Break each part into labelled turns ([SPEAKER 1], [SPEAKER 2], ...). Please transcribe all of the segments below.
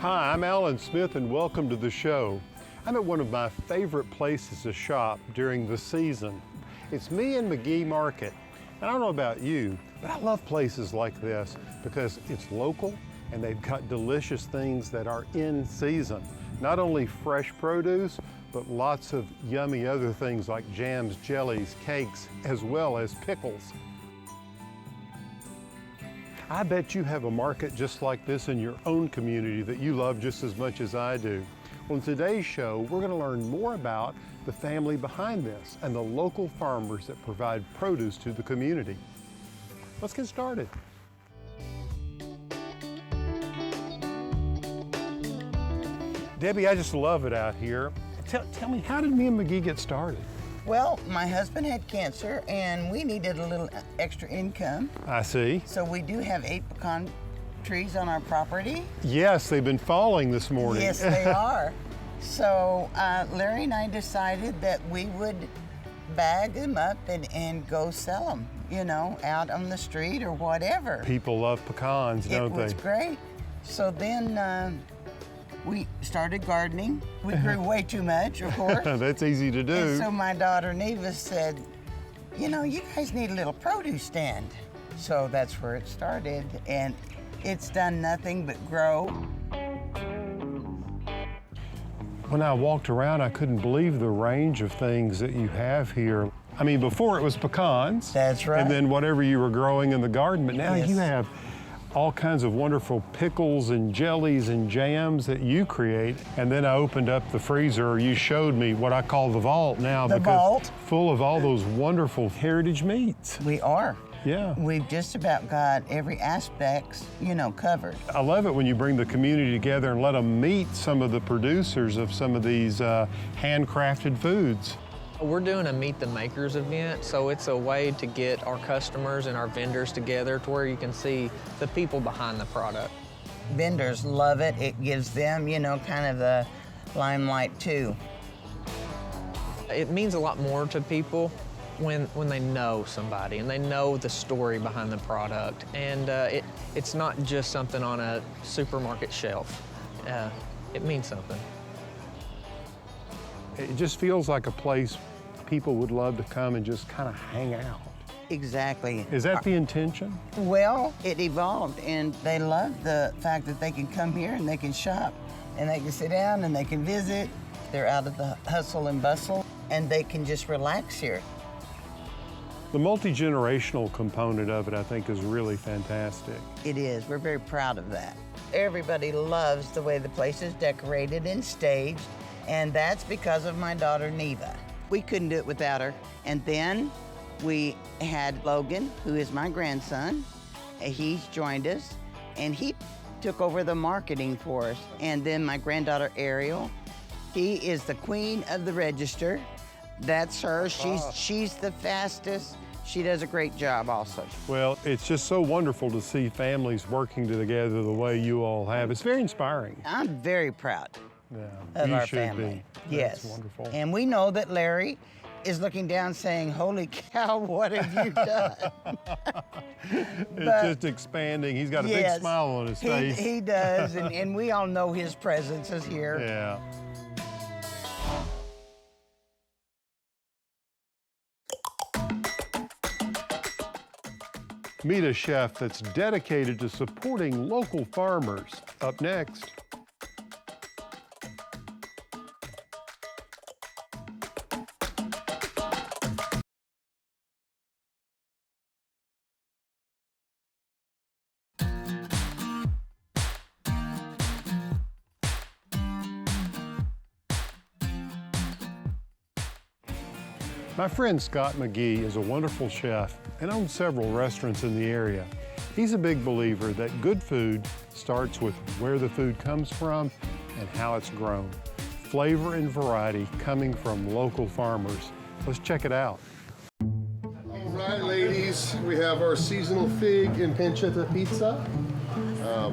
[SPEAKER 1] Hi, I'm Alan Smith and welcome to the show. I'm at one of my favorite places to shop during the season. It's me and Mcgee Market. And I don't know about you, but I love places like this because it's local and they've got delicious things that are in season. Not only fresh produce, but lots of yummy other things like jams, jellies, cakes, as well as pickles. I bet you have a market just like this in your own community that you love just as much as I do. Well, in today's show, we're going to learn more about the family behind this and the local farmers that provide produce to the community. Let's get started. Debbie, I just love it out here. Tell me, how did me and Mcgee get started?
[SPEAKER 2] Well, my husband had cancer and we needed a little extra income.
[SPEAKER 1] I see.
[SPEAKER 2] So we do have 8 pecan trees on our property.
[SPEAKER 1] Yes, they've been falling this morning.
[SPEAKER 2] Yes, they are. So Larry and I decided that we would bag them up and go sell them, you know, out on the street or whatever.
[SPEAKER 1] People love pecans, don't they?
[SPEAKER 2] It was great. So then we started gardening. We grew way too much, of course.
[SPEAKER 1] That's easy to do.
[SPEAKER 2] And so my daughter Neva said, you know, you guys need a little produce stand. So that's where it started, and it's done nothing but grow.
[SPEAKER 1] When I walked around, I couldn't believe the range of things that you have here. I mean, before it was pecans.
[SPEAKER 2] That's right.
[SPEAKER 1] And then whatever you were growing in the garden, but now
[SPEAKER 2] Yes.
[SPEAKER 1] you have all kinds of wonderful pickles and jellies and jams that you create. And then I opened up the freezer. You showed me what I call the vault now.
[SPEAKER 2] The vault.
[SPEAKER 1] Full of all those wonderful heritage meats.
[SPEAKER 2] We are.
[SPEAKER 1] Yeah.
[SPEAKER 2] We've just about got every aspect, you know, covered.
[SPEAKER 1] I love it when you bring the community together and let them meet some of the producers of some of these handcrafted foods.
[SPEAKER 3] We're doing a Meet the Makers event, so it's a way to get our customers and our vendors together to where you can see the people behind the product.
[SPEAKER 2] Vendors love it. It gives them, you know, kind of the limelight too.
[SPEAKER 3] It means a lot more to people when they know somebody and they know the story behind the product. And it's not just something on a supermarket shelf. It means something.
[SPEAKER 1] It just feels like a place people would love to come and just kind of hang out.
[SPEAKER 2] Exactly.
[SPEAKER 1] Is that the intention?
[SPEAKER 2] Well, it evolved, and they love the fact that they can come here and they can shop, and they can sit down and they can visit. They're out of the hustle and bustle, and they can just relax here.
[SPEAKER 1] The multi-generational component of it, I think, is really fantastic.
[SPEAKER 2] It is. We're very proud of that. Everybody loves the way the place is decorated and staged, and that's because of my daughter, Neva. We couldn't do it without her. And then we had Logan, who is my grandson. He's joined us, and he took over the marketing for us. And then my granddaughter, Ariel, she is the queen of the register. That's her. She's the fastest. She does a great job also.
[SPEAKER 1] Well, it's just so wonderful to see families working together the way you all have. It's very inspiring.
[SPEAKER 2] I'm very proud
[SPEAKER 1] Yeah,
[SPEAKER 2] of
[SPEAKER 1] you
[SPEAKER 2] our
[SPEAKER 1] should
[SPEAKER 2] family.
[SPEAKER 1] be.
[SPEAKER 2] Yes.
[SPEAKER 1] That's wonderful.
[SPEAKER 2] And we know that Larry is looking down saying, holy cow, what have you done?
[SPEAKER 1] It's just expanding. He's got a big smile on his face.
[SPEAKER 2] He does, and we all know his presence is here.
[SPEAKER 1] Yeah. Meet a chef that's dedicated to supporting local farmers. Up next. My friend Scott Mcgee is a wonderful chef and owns several restaurants in the area. He's a big believer that good food starts with where the food comes from and how it's grown. Flavor and variety coming from local farmers. Let's check it out.
[SPEAKER 4] All right, ladies, we have our seasonal fig and pancetta pizza.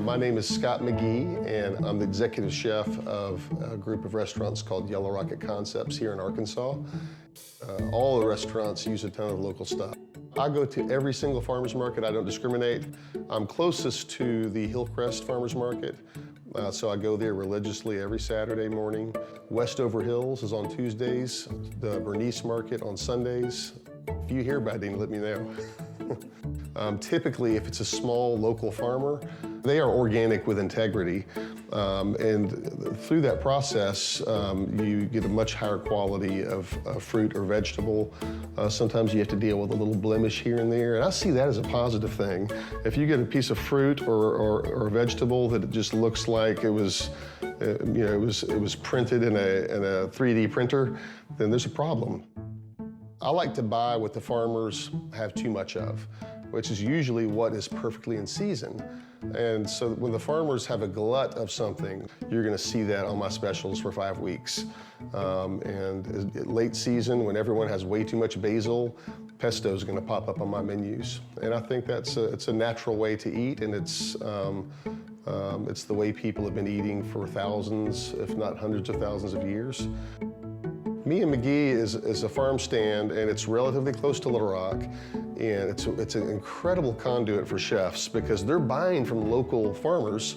[SPEAKER 4] My name is Scott Mcgee, and I'm the executive chef of a group of restaurants called Yellow Rocket Concepts here in Arkansas. All the restaurants use a ton of local stuff. I go to every single farmer's market. I don't discriminate. I'm closest to the Hillcrest Farmer's Market, So I go there religiously every Saturday morning. Westover Hills is on Tuesdays, the Bernice Market on Sundays. If you hear about it, let me know. Typically, if it's a small local farmer, they are organic with integrity. And through that process, you get a much higher quality of fruit or vegetable. Sometimes you have to deal with a little blemish here and there, and I see that as a positive thing. If you get a piece of fruit or a vegetable that it just looks like it was, it was printed in a 3D printer, then there's a problem. I like to buy what the farmers have too much of, which is usually what is perfectly in season. And so when the farmers have a glut of something, you're gonna see that on my specials for 5 weeks. And late season, when everyone has way too much basil, pesto is gonna pop up on my menus. And I think it's a natural way to eat, and it's the way people have been eating for thousands, if not hundreds of thousands of years. Me and Mcgee is a farm stand, and it's relatively close to Little Rock, and it's an incredible conduit for chefs because they're buying from local farmers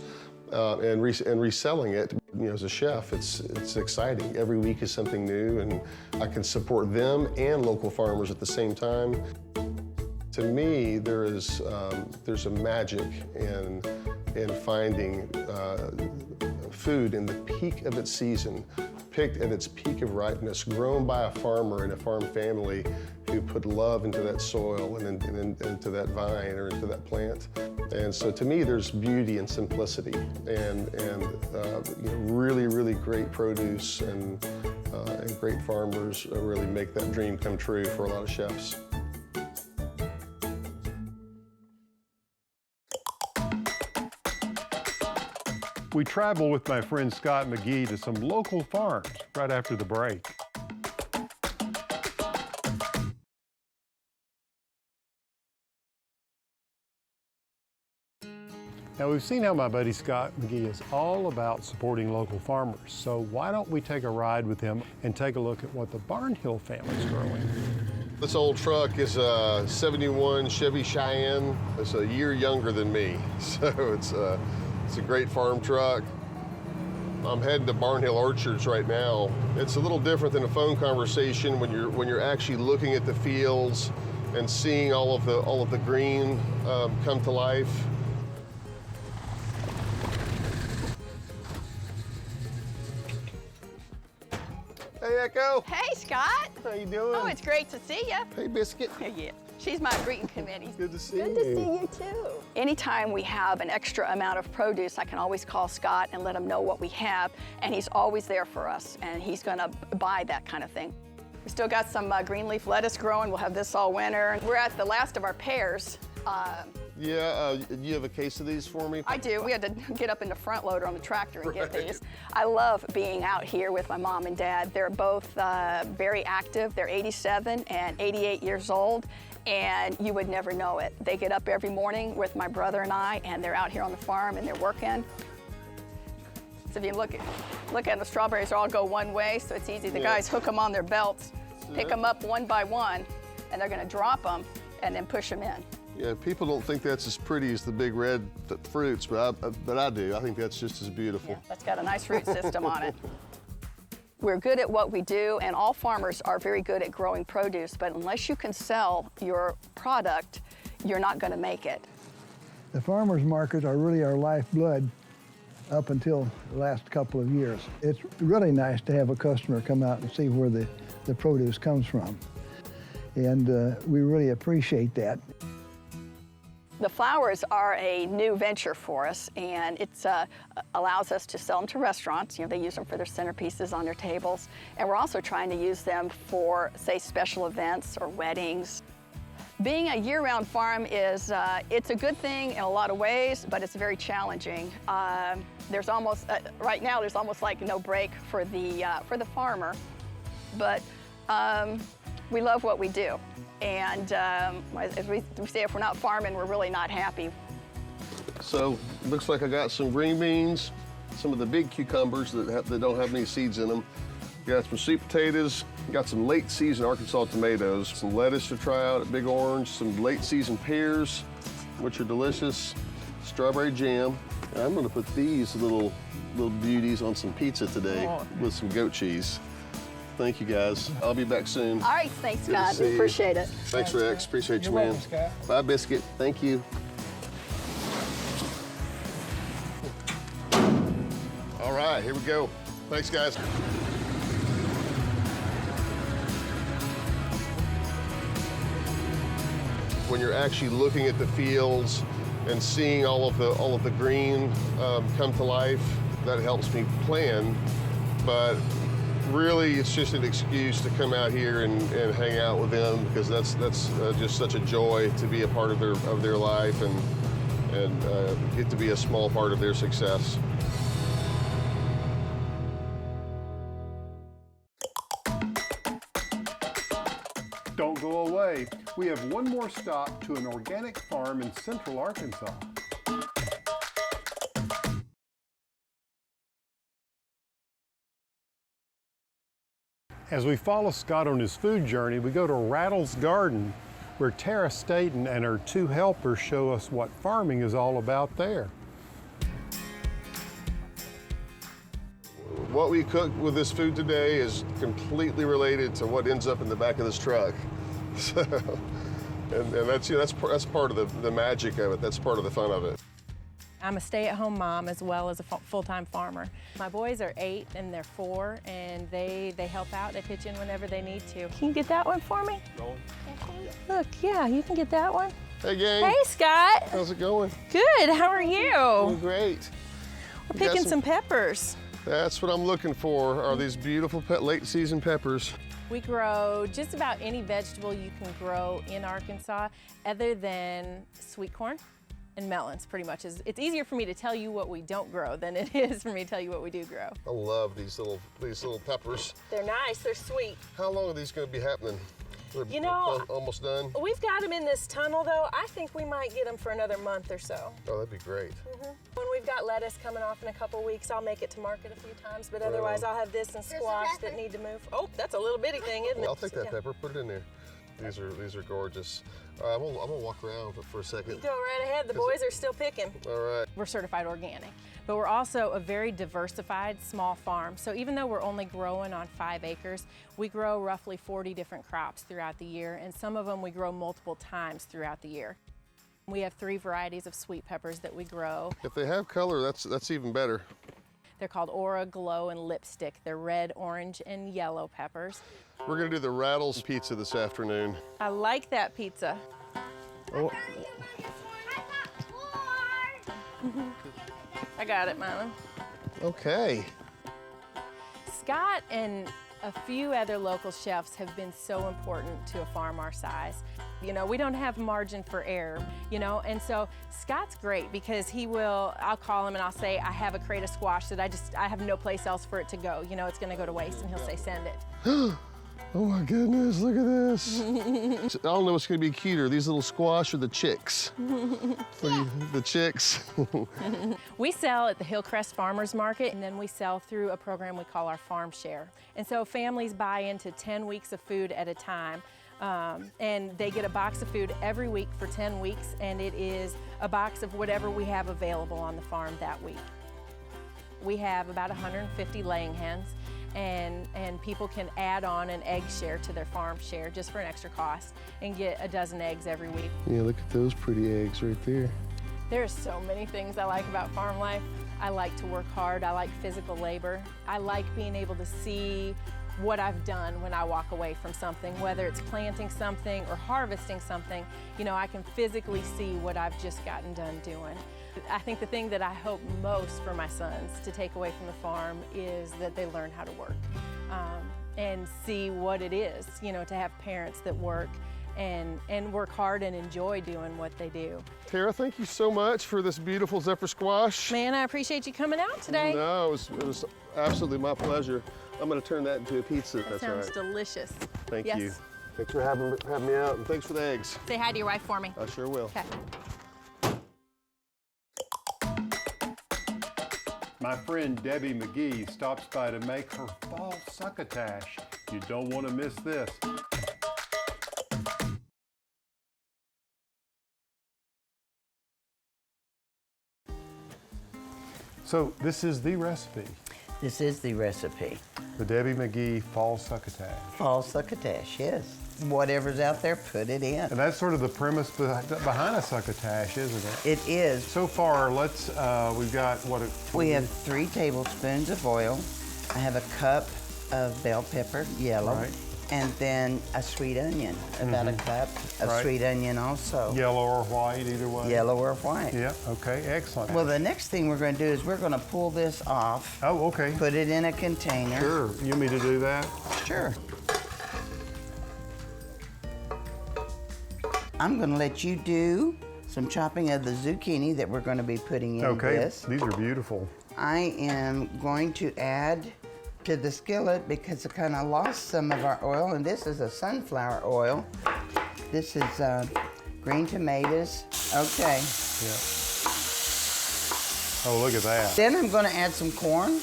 [SPEAKER 4] and reselling it. As a chef, it's exciting. Every week is something new, and I can support them and local farmers at the same time. To me, there's a magic in finding food in the peak of its season, picked at its peak of ripeness, grown by a farmer and a farm family who put love into that soil and into that vine or into that plant. And so to me, there's beauty and simplicity and really, really great produce and great farmers really make that dream come true for a lot of chefs.
[SPEAKER 1] We travel with my friend Scott Mcgee to some local farms right after the break. Now, we've seen how my buddy Scott Mcgee is all about supporting local farmers, so why don't we take a ride with him and take a look at what the Barnhill family's growing.
[SPEAKER 4] This old truck is a 71 Chevy Cheyenne. It's a year younger than me, so it's a great farm truck. I'm heading to Barnhill Orchards right now. It's a little different than a phone conversation when you're actually looking at the fields and seeing all of the green come to life. Hey, Echo.
[SPEAKER 5] Hey, Scott.
[SPEAKER 4] How you doing?
[SPEAKER 5] Oh, it's great to see you.
[SPEAKER 4] Hey, Biscuit.
[SPEAKER 5] Yeah, she's my greeting committee.
[SPEAKER 4] Good to see you.
[SPEAKER 5] Good to see you, too. Anytime we have an extra amount of produce, I can always call Scott and let him know what we have, and he's always there for us, and he's going to buy that kind of thing. We still got some green leaf lettuce growing. We'll have this all winter. We're at the last of our pears.
[SPEAKER 4] You have a case of these for me?
[SPEAKER 5] I do. We had to get up in the front loader on the tractor and get these. I love being out here with my mom and dad. They're both very active. They're 87 and 88 years old, and you would never know it. They get up every morning with my brother and I, and they're out here on the farm and they're working. So if you look at the strawberries, all go one way, so it's easy. The guys hook them on their belts, pick them up one by one, and they're going to drop them and then push them in.
[SPEAKER 4] Yeah, people don't think that's as pretty as the big red fruits, but I do. I think that's just as beautiful.
[SPEAKER 5] Yeah, that's got a nice root system on it. We're good at what we do, and all farmers are very good at growing produce, but unless you can sell your product, you're not going to make it.
[SPEAKER 6] The farmers markets are really our lifeblood up until the last couple of years. It's really nice to have a customer come out and see where the produce comes from, and we really appreciate that.
[SPEAKER 5] The flowers are a new venture for us, and it allows us to sell them to restaurants. They use them for their centerpieces on their tables. And we're also trying to use them for, say, special events or weddings. Being a year-round farm is, it's a good thing in a lot of ways, but it's very challenging. There's almost, right now, there's almost like no break for the farmer, but we love what we do. And as we say, if we're not farming, we're really not happy.
[SPEAKER 4] So, looks like I got some green beans, some of the big cucumbers that don't have any seeds in them. Got some sweet potatoes, got some late season Arkansas tomatoes, some lettuce to try out at Big Orange, some late season pears, which are delicious. strawberry jam. And I'm gonna put these little beauties on some pizza today with some goat cheese. Thank you, guys. I'll be back soon.
[SPEAKER 5] All right, thanks,
[SPEAKER 4] Good to
[SPEAKER 5] Scott.
[SPEAKER 4] see
[SPEAKER 5] We
[SPEAKER 4] you.
[SPEAKER 5] appreciate it.
[SPEAKER 4] Thanks, Rex. Appreciate you,
[SPEAKER 6] You're
[SPEAKER 4] man.
[SPEAKER 6] welcome, Scott.
[SPEAKER 4] Bye, Biscuit. Thank you. All right, here we go. Thanks, guys. When you're actually looking at the fields and seeing all of the green come to life, that helps me plan. But really, it's just an excuse to come out here and hang out with them, because that's just such a joy to be a part of their life and get to be a small part of their success.
[SPEAKER 1] Don't go away. We have one more stop to an organic farm in central Arkansas. As we follow Scott on his food journey, we go to Rattles Garden, where Tara Staten and her two helpers show us what farming is all about there.
[SPEAKER 4] What we cook with this food today is completely related to what ends up in the back of this truck. So, and that's part of the magic of it. That's part of the fun of it.
[SPEAKER 7] I'm a stay-at-home mom as well as a full-time farmer. My boys are 8 and they're 4, and they help out. They pitch in whenever they need to. Can you get that one for me? Look, yeah, you can get that one.
[SPEAKER 4] Hey, gang.
[SPEAKER 7] Hey, Scott.
[SPEAKER 4] How's it going?
[SPEAKER 7] Good. How are you?
[SPEAKER 4] Doing great.
[SPEAKER 7] We're picking some peppers.
[SPEAKER 4] That's what I'm looking for, are these beautiful late season peppers.
[SPEAKER 7] We grow just about any vegetable you can grow in Arkansas other than sweet corn and melons, pretty much. It's easier for me to tell you what we don't grow than it is for me to tell you what we do grow.
[SPEAKER 4] I love these little peppers.
[SPEAKER 7] They're nice, they're sweet.
[SPEAKER 4] How long are these going to be happening? They're
[SPEAKER 7] You know,
[SPEAKER 4] almost done?
[SPEAKER 7] We've got them in this tunnel though. I think we might get them for another month or so.
[SPEAKER 4] Oh, that'd be great.
[SPEAKER 7] When we've got lettuce coming off in a couple weeks, I'll make it to market a few times, but otherwise I'll have this and squash that need to move. Oh, that's a little bitty thing, isn't it?
[SPEAKER 4] I'll take that
[SPEAKER 7] Yeah.
[SPEAKER 4] pepper, put it in there. These are gorgeous. I'm gonna walk around for a second.
[SPEAKER 7] Go right ahead, the boys are still picking.
[SPEAKER 4] All right.
[SPEAKER 7] We're certified organic, but we're also a very diversified small farm. So even though we're only growing on 5 acres, we grow roughly 40 different crops throughout the year, and some of them we grow multiple times throughout the year. We have 3 varieties of sweet peppers that we grow.
[SPEAKER 4] If they have color, that's even better.
[SPEAKER 7] They're called Aura, Glow, and Lipstick. They're red, orange, and yellow peppers.
[SPEAKER 4] We're gonna do the Rattles pizza this afternoon.
[SPEAKER 7] I like that pizza.
[SPEAKER 4] Oh,
[SPEAKER 7] I got it, Mylon.
[SPEAKER 4] okay.
[SPEAKER 7] Scott and a few other local chefs have been so important to a farm our size. You know, we don't have margin for error, you know, and so Scott's great because I'll call him and I'll say, I have a crate of squash that I have no place else for it to go. You know, it's gonna go to waste, and he'll say, send it.
[SPEAKER 4] Oh my goodness, look at this. I don't know what's gonna be cuter, these little squash or the chicks? The chicks.
[SPEAKER 7] We sell at the Hillcrest Farmers Market, and then we sell through a program we call our Farm Share. And so families buy into 10 weeks of food at a time. And they get a box of food every week for 10 weeks, and it is a box of whatever we have available on the farm that week. We have about 150 laying hens, and people can add on an egg share to their farm share just for an extra cost and get a dozen eggs every week.
[SPEAKER 4] Yeah, look at those pretty eggs right there.
[SPEAKER 7] There's so many things I like about farm life. I like to work hard, I like physical labor. I like being able to see what I've done when I walk away from something, whether it's planting something or harvesting something. You know, I can physically see what I've just gotten done doing. I think the thing that I hope most for my sons to take away from the farm is that they learn how to work and see what it is, you know, to have parents that work and work hard and enjoy doing what they do.
[SPEAKER 4] Tara, thank you so much for this beautiful Zephyr squash.
[SPEAKER 7] Man, I appreciate you coming out today.
[SPEAKER 4] No, it was absolutely my pleasure. I'm gonna turn that into a pizza, if that's
[SPEAKER 7] Sounds
[SPEAKER 4] right.
[SPEAKER 7] delicious.
[SPEAKER 4] Thank
[SPEAKER 7] Yes.
[SPEAKER 4] you. Thanks for having me out, and thanks for the eggs.
[SPEAKER 7] Say hi to your wife for me.
[SPEAKER 4] I sure will.
[SPEAKER 7] Okay.
[SPEAKER 1] My friend Debbie Mcgee stops by to make her fall succotash. You don't want to miss this. So this is the recipe,
[SPEAKER 2] This is the recipe.
[SPEAKER 1] the Debbie Mcgee Fall Succotash.
[SPEAKER 2] Fall succotash, yes. Whatever's out there, put it in.
[SPEAKER 1] And that's sort of the premise behind a succotash, isn't it?
[SPEAKER 2] It is.
[SPEAKER 1] So far, we've got what?
[SPEAKER 2] We have 3 tablespoons of oil. I have a cup of bell pepper, yellow.
[SPEAKER 1] Right.
[SPEAKER 2] And then a sweet onion, about a cup of
[SPEAKER 1] Right.
[SPEAKER 2] sweet onion also.
[SPEAKER 1] Yellow or white, either way.
[SPEAKER 2] Yellow or white.
[SPEAKER 1] Yeah, okay, excellent.
[SPEAKER 2] Well, the next thing we're going to do is we're going to pull this off,
[SPEAKER 1] Oh, okay.
[SPEAKER 2] put it in a container.
[SPEAKER 1] Sure, you want me to do that?
[SPEAKER 2] Sure. I'm going to let you do some chopping of the zucchini that we're going to be putting in
[SPEAKER 1] Okay,
[SPEAKER 2] this.
[SPEAKER 1] these are beautiful.
[SPEAKER 2] I am going to add to the skillet because I kind of lost some of our oil, and this is a sunflower oil. This is green tomatoes. Okay.
[SPEAKER 1] Yeah. Oh, look at that.
[SPEAKER 2] Then I'm going to add some corn,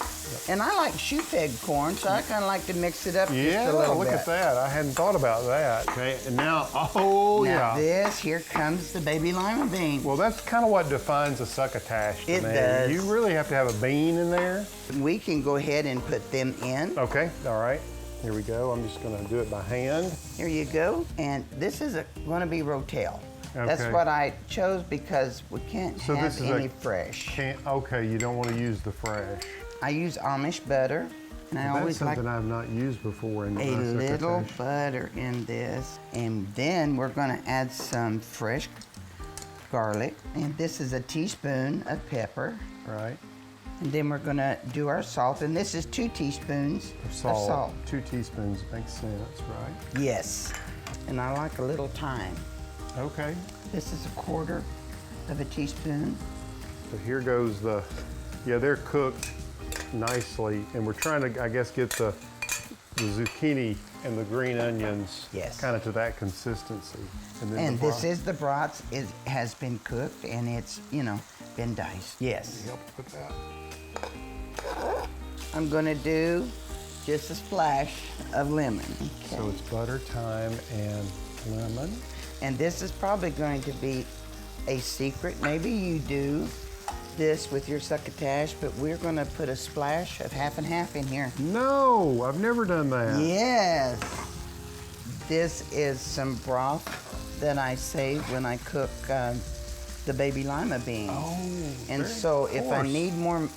[SPEAKER 2] and I like shoe-peg corn, so I kind of like to mix it up
[SPEAKER 1] Yeah,
[SPEAKER 2] just a little
[SPEAKER 1] look
[SPEAKER 2] bit.
[SPEAKER 1] at that. I hadn't thought about that. Okay, and now, oh
[SPEAKER 2] Now
[SPEAKER 1] yeah.
[SPEAKER 2] here comes the baby lima bean.
[SPEAKER 1] Well, that's kind of what defines a succotash to
[SPEAKER 2] It
[SPEAKER 1] me.
[SPEAKER 2] does.
[SPEAKER 1] You really have to have a bean in there.
[SPEAKER 2] We can go ahead and put them in.
[SPEAKER 1] Okay, all right. Here we go. I'm just going to do it by hand.
[SPEAKER 2] Here you go. And this is going to be rotel. That's
[SPEAKER 1] Okay.
[SPEAKER 2] what I chose because we can't
[SPEAKER 1] So this
[SPEAKER 2] have
[SPEAKER 1] is
[SPEAKER 2] any fresh.
[SPEAKER 1] Okay, you don't want to use the fresh.
[SPEAKER 2] I use Amish butter, and I
[SPEAKER 1] That's
[SPEAKER 2] always like
[SPEAKER 1] something I've not used before in
[SPEAKER 2] a
[SPEAKER 1] my
[SPEAKER 2] little
[SPEAKER 1] succotash.
[SPEAKER 2] butter in this. And then we're going to add some fresh garlic. And this is a teaspoon of pepper.
[SPEAKER 1] Right.
[SPEAKER 2] And then we're going to do our salt. And this is 2 teaspoons of salt.
[SPEAKER 1] 2 teaspoons makes sense, right?
[SPEAKER 2] Yes. And I like a little thyme.
[SPEAKER 1] Okay.
[SPEAKER 2] This is a 1/4 of a teaspoon.
[SPEAKER 1] So here goes they're cooked nicely, and we're trying to, I guess, get the zucchini and the green onions
[SPEAKER 2] Yes.
[SPEAKER 1] kind of to that consistency. And then
[SPEAKER 2] And
[SPEAKER 1] the
[SPEAKER 2] this
[SPEAKER 1] broth.
[SPEAKER 2] is the brats. It has been cooked and it's, been diced. Yes.
[SPEAKER 1] Help with that.
[SPEAKER 2] I'm gonna do just a splash of lemon. Okay.
[SPEAKER 1] So it's butter, thyme, and lemon.
[SPEAKER 2] And this is probably going to be a secret. Maybe you do this with your succotash, but we're gonna put a splash of half and half in here.
[SPEAKER 1] No, I've never done that.
[SPEAKER 2] Yes. This is some broth that I save when I cook the baby lima beans.
[SPEAKER 1] Oh,
[SPEAKER 2] And
[SPEAKER 1] very
[SPEAKER 2] so if I
[SPEAKER 1] coarse.
[SPEAKER 2] need more,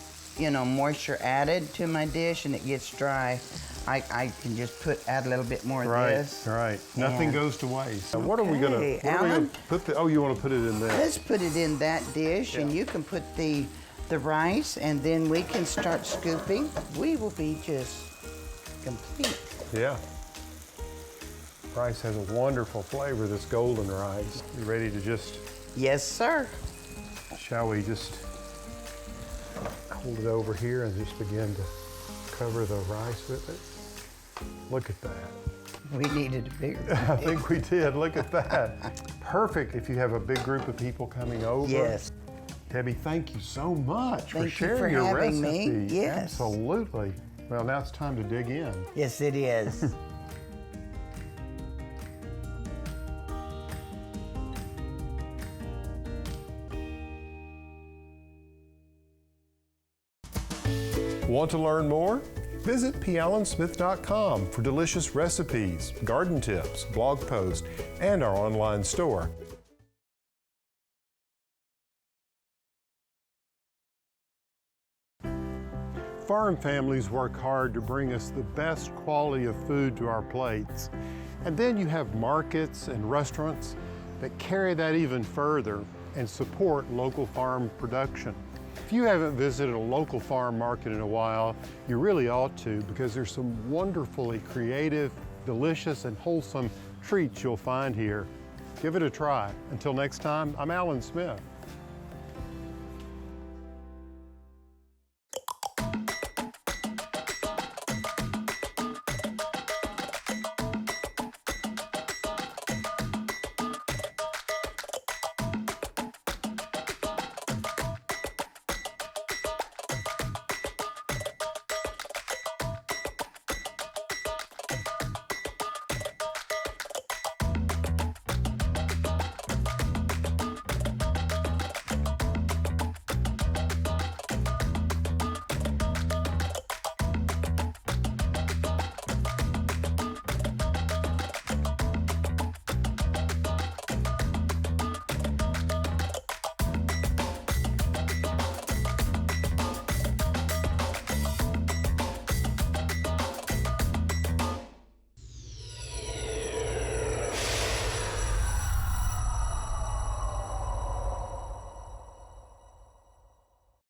[SPEAKER 2] moisture added to my dish and it gets dry, I can just add a little bit more of
[SPEAKER 1] Right,
[SPEAKER 2] this.
[SPEAKER 1] right. Nothing
[SPEAKER 2] And-
[SPEAKER 1] goes to waste. Now, what are we gonna
[SPEAKER 2] Alan?
[SPEAKER 1] put oh, you want to put it in there?
[SPEAKER 2] Let's put it in that dish, and you can put the rice, and then we can start scooping. We will be just complete.
[SPEAKER 1] Yeah. Rice has a wonderful flavor, this golden rice. You ready to just,
[SPEAKER 2] Yes, sir.
[SPEAKER 1] shall we just hold it over here and just begin to cover the rice with it? Look at that.
[SPEAKER 2] We needed a bigger.
[SPEAKER 1] I think we did. Look at that. Perfect if you have a big group of people coming over.
[SPEAKER 2] Yes.
[SPEAKER 1] Debbie, thank you so much for
[SPEAKER 2] Thank you
[SPEAKER 1] sharing
[SPEAKER 2] for
[SPEAKER 1] your
[SPEAKER 2] having
[SPEAKER 1] recipe.
[SPEAKER 2] me. Yes.
[SPEAKER 1] Absolutely. Well, now it's time to dig in.
[SPEAKER 2] Yes, it is.
[SPEAKER 1] Want to learn more? Visit pallansmith.com for delicious recipes, garden tips, blog posts, and our online store. Farm families work hard to bring us the best quality of food to our plates. And then you have markets and restaurants that carry that even further and support local farm production. If you haven't visited a local farm market in a while, you really ought to, because there's some wonderfully creative, delicious, and wholesome treats you'll find here. Give it a try. Until next time, I'm Alan Smith.